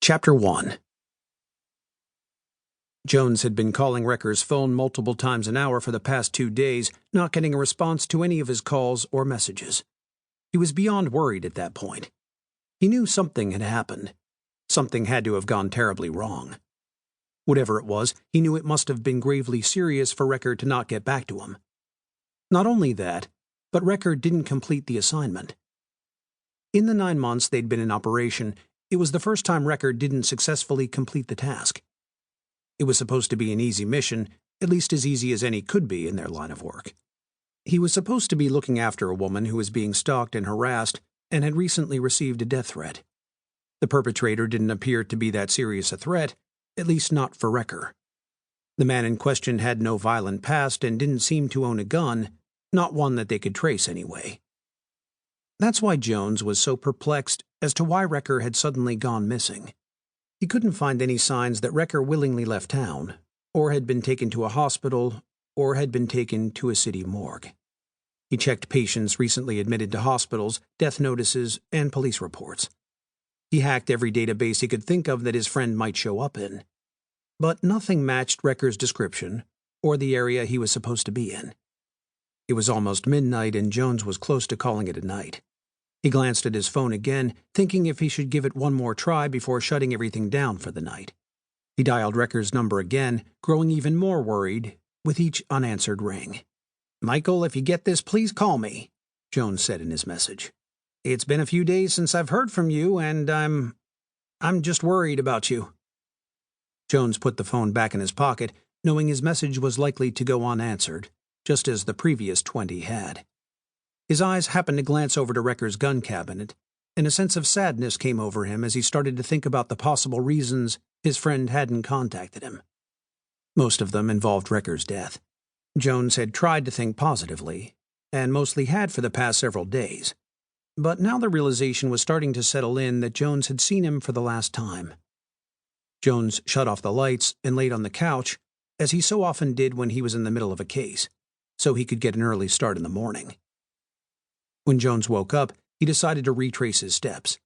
Chapter 1. Jones had been calling Recker's phone multiple times an hour for the past 2 days, not getting a response to any of his calls or messages. He was beyond worried at that point. He knew something had happened. Something had to have gone terribly wrong. Whatever it was, he knew it must have been gravely serious for Recker to not get back to him. Not only that, but Recker didn't complete the assignment. In the 9 months they'd been in operation, it was the first time Recker didn't successfully complete the task. It was supposed to be an easy mission, at least as easy as any could be in their line of work. He was supposed to be looking after a woman who was being stalked and harassed and had recently received a death threat. The perpetrator didn't appear to be that serious a threat, at least not for Recker. The man in question had no violent past and didn't seem to own a gun, not one that they could trace anyway. That's why Jones was so perplexed as to why Recker had suddenly gone missing. He couldn't find any signs that Recker willingly left town, or had been taken to a hospital, or had been taken to a city morgue. He checked patients recently admitted to hospitals, death notices, and police reports. He hacked every database he could think of that his friend might show up in. But nothing matched Recker's description, or the area he was supposed to be in. It was almost midnight and Jones was close to calling it a night. He glanced at his phone again, thinking if he should give it one more try before shutting everything down for the night. He dialed Recker's number again, growing even more worried with each unanswered ring. "Michael, if you get this, please call me," Jones said in his message. "It's been a few days since I've heard from you, and I'm just worried about you." Jones put the phone back in his pocket, knowing his message was likely to go unanswered, just as the previous 20 had. His eyes happened to glance over to Recker's gun cabinet, and a sense of sadness came over him as he started to think about the possible reasons his friend hadn't contacted him. Most of them involved Recker's death. Jones had tried to think positively, and mostly had for the past several days. But now the realization was starting to settle in that Jones had seen him for the last time. Jones shut off the lights and laid on the couch, as he so often did when he was in the middle of a case, so he could get an early start in the morning. When Jones woke up, he decided to retrace his steps,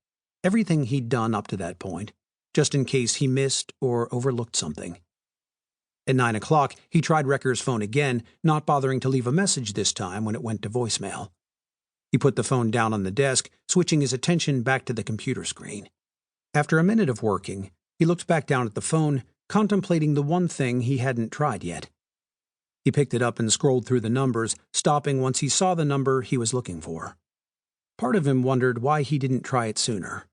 everything he'd done up to that point, just in case he missed or overlooked something. At 9 o'clock, he tried Recker's phone again, not bothering to leave a message this time when it went to voicemail. He put the phone down on the desk, switching his attention back to the computer screen. After a minute of working, he looked back down at the phone, contemplating the one thing he hadn't tried yet. He picked it up and scrolled through the numbers, stopping once he saw the number he was looking for. Part of him wondered why he didn't try it sooner.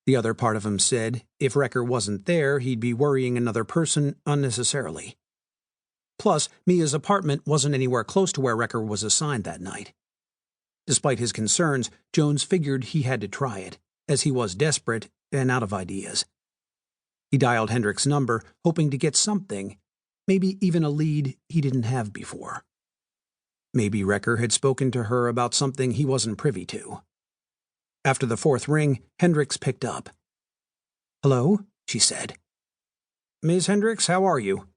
The other part of him said if Recker wasn't there, he'd be worrying another person unnecessarily. Plus, Mia's apartment wasn't anywhere close to where Recker was assigned that night. Despite his concerns, Jones figured he had to try it, as he was desperate and out of ideas. He dialed Hendrick's number, hoping to get something, maybe even a lead he didn't have before. Maybe Recker had spoken to her about something he wasn't privy to. After the 4th ring, Hendricks picked up. "Hello," she said. "Ms. Hendricks, how are you?"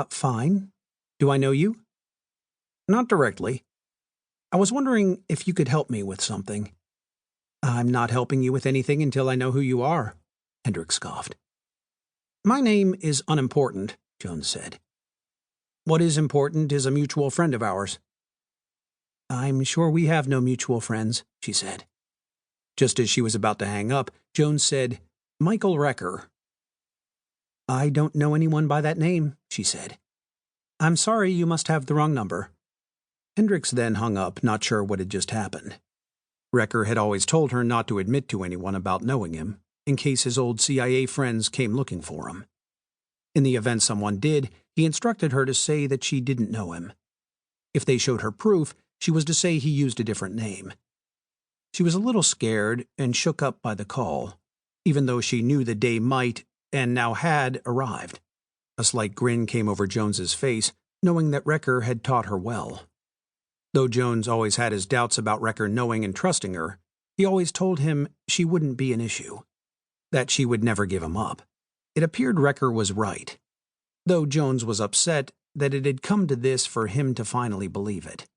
Fine. Do I know you?" "Not directly. I was wondering if you could help me with something." "I'm not helping you with anything until I know who you are," Hendricks scoffed. "My name is unimportant," Jones said. "What is important is a mutual friend of ours." "I'm sure we have no mutual friends," she said. Just as she was about to hang up, Jones said, "Michael Recker." "I don't know anyone by that name," she said. "I'm sorry, you must have the wrong number." Hendricks then hung up, not sure what had just happened. Recker had always told her not to admit to anyone about knowing him, in case his old CIA friends came looking for him. In the event someone did, he instructed her to say that she didn't know him. If they showed her proof, she was to say he used a different name. She was a little scared and shook up by the call, even though she knew the day might, and now had, arrived. A slight grin came over Jones's face, knowing that Recker had taught her well. Though Jones always had his doubts about Recker knowing and trusting her, he always told him she wouldn't be an issue, that she would never give him up. It appeared Recker was right, though Jones was upset that it had come to this for him to finally believe it.